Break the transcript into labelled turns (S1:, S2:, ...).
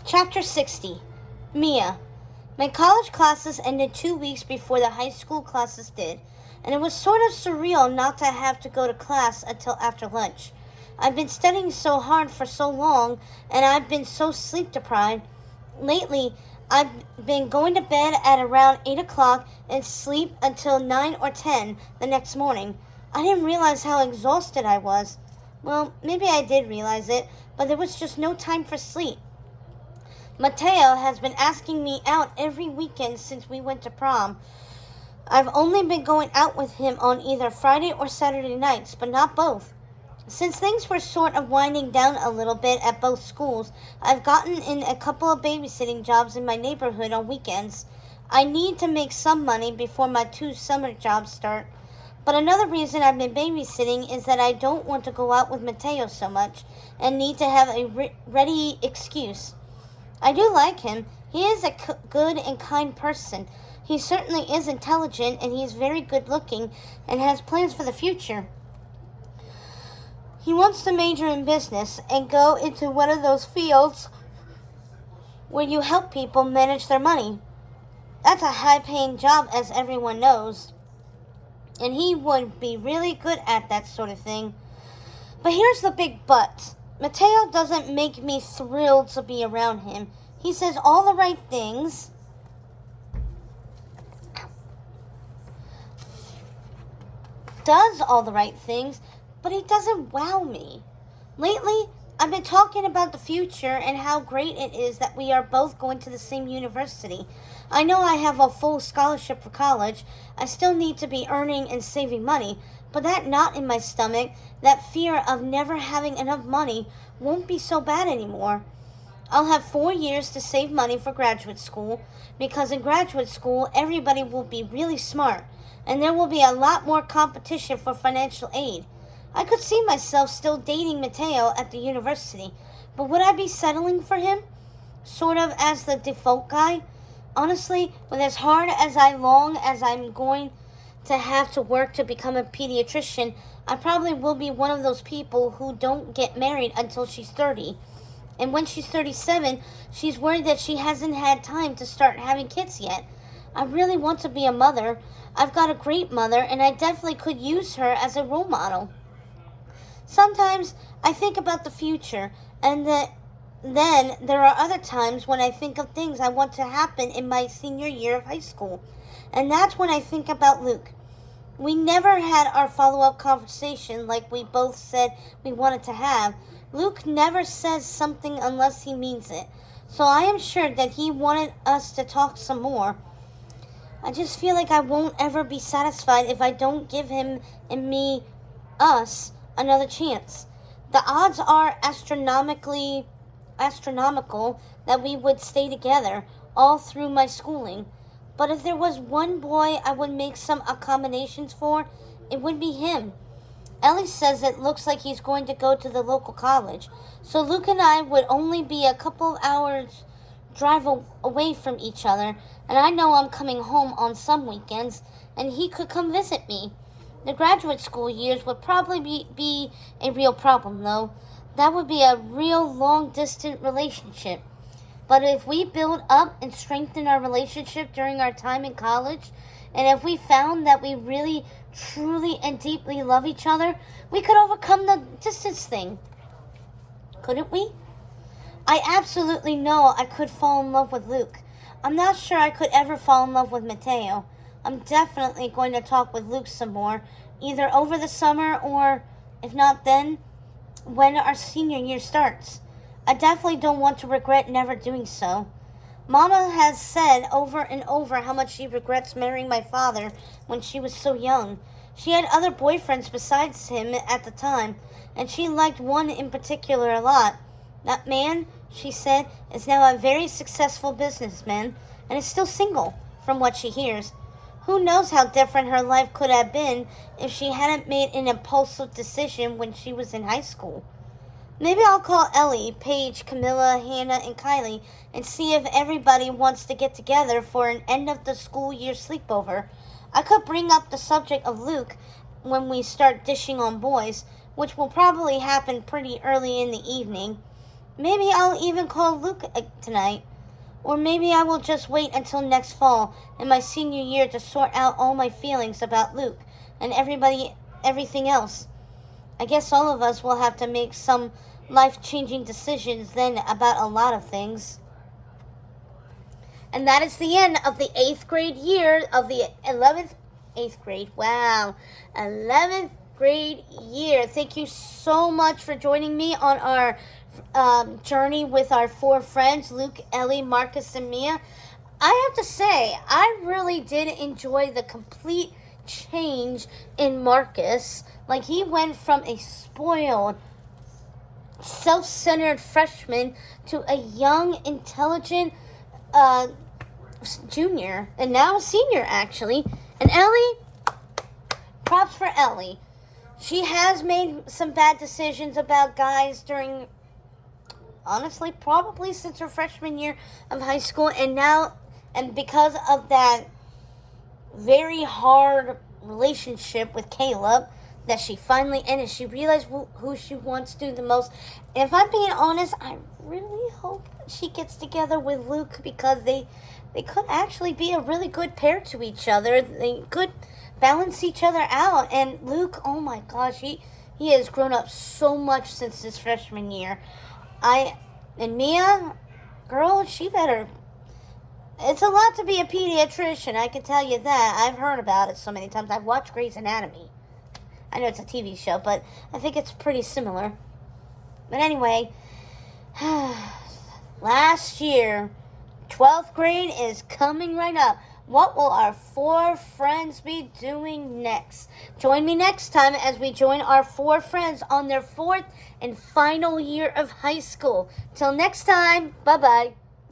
S1: Chapter 60. Mia. My college classes ended 2 weeks before the high school classes did, and it was sort of surreal not to have to go to class until after lunch. I've been studying so hard for so long, and I've been so sleep deprived. Lately, I've been going to bed at around 8 o'clock and sleep until 9 or 10 the next morning. I didn't realize how exhausted I was. Well, maybe I did realize it, but there was just no time for sleep. Mateo has been asking me out every weekend since we went to prom. I've only been going out with him on either Friday or Saturday nights, but not both. Since things were sort of winding down a little bit at both schools, I've gotten in a couple of babysitting jobs in my neighborhood on weekends. I need to make some money before my 2 summer jobs start. But another reason I've been babysitting is that I don't want to go out with Mateo so much and need to have a ready excuse. I do like him. He is a good and kind person. He certainly is intelligent, and he is very good looking and has plans for the future. He wants to major in business and go into one of those fields where you help people manage their money. That's a high-paying job, as everyone knows, and he would be really good at that sort of thing. But here's the big but. Mateo doesn't make me thrilled to be around him. He says all the right things, does all the right things, but he doesn't wow me. Lately, I've been talking about the future and how great it is that we are both going to the same university. I know I have a full scholarship for college. I still need to be earning and saving money, but that knot in my stomach, that fear of never having enough money, won't be so bad anymore. I'll have 4 years to save money for graduate school, because in graduate school, everybody will be really smart, and there will be a lot more competition for financial aid. I could see myself still dating Mateo at the university, but would I be settling for him? Sort of as the default guy? Honestly, with as hard as I'm going to have to work to become a pediatrician, I probably will be one of those people who don't get married until she's 30. And when she's 37, she's worried that she hasn't had time to start having kids yet. I really want to be a mother. I've got a great mother, and I definitely could use her as a role model. Sometimes I think about the future, and then there are other times when I think of things I want to happen in my senior year of high school. And that's when I think about Luke. We never had our follow-up conversation like we both said we wanted to have. Luke never says something unless he means it. So I am sure that he wanted us to talk some more. I just feel like I won't ever be satisfied if I don't give him and me, us, another chance. The odds are astronomical that we would stay together all through my schooling. But if there was one boy I would make some accommodations for, it would be him. Ellie says it looks like he's going to go to the local college, so Luke and I would only be a couple of hours drive away from each other, and I know I'm coming home on some weekends, and he could come visit me. The graduate school years would probably be a real problem, though. That would be a real long-distance relationship. But if we build up and strengthen our relationship during our time in college, and if we found that we really, truly, and deeply love each other, we could overcome the distance thing. Couldn't we? I absolutely know I could fall in love with Luke. I'm not sure I could ever fall in love with Mateo. I'm definitely going to talk with Luke some more, either over the summer or, if not then, when our senior year starts. I definitely don't want to regret never doing so. Mama has said over and over how much she regrets marrying my father when she was so young. She had other boyfriends besides him at the time, and she liked one in particular a lot. That man, she said, is now a very successful businessman and is still single, from what she hears. Who knows how different her life could have been if she hadn't made an impulsive decision when she was in high school. Maybe I'll call Ellie, Paige, Camilla, Hannah, and Kylie and see if everybody wants to get together for an end-of-the-school-year sleepover. I could bring up the subject of Luke when we start dishing on boys, which will probably happen pretty early in the evening. Maybe I'll even call Luke tonight. Or maybe I will just wait until next fall in my senior year to sort out all my feelings about Luke and everything else. I guess all of us will have to make some life-changing decisions then about a lot of things. And that is the end of the 8th grade year of the 8th grade. Wow. 11th grade year. Thank you so much for joining me on our journey with our 4 friends, Luke, Ellie, Marcus, and Mia. I have to say, I really did enjoy the complete change in Marcus. Like, he went from a spoiled, self-centered freshman to a young, intelligent junior, and now a senior, actually. And Ellie, props for Ellie. She has made some bad decisions about guys during, honestly, probably since her freshman year of high school, and because of that very hard relationship with Caleb that she finally ended, she realized who she wants to do the most. And if I'm being honest, I really hope she gets together with Luke, because they could actually be a really good pair to each other. They could balance each other out. And Luke, oh my gosh, he has grown up so much since his freshman year. And Mia, girl, she better. It's a lot to be a pediatrician, I can tell you that. I've heard about it so many times. I've watched Grey's Anatomy. I know it's a TV show, but I think it's pretty similar. But anyway, last year, 12th grade is coming right up. What will our 4 friends be doing next? Join me next time as we join our 4 friends on their 4th and final year of high school. Till next time, bye-bye.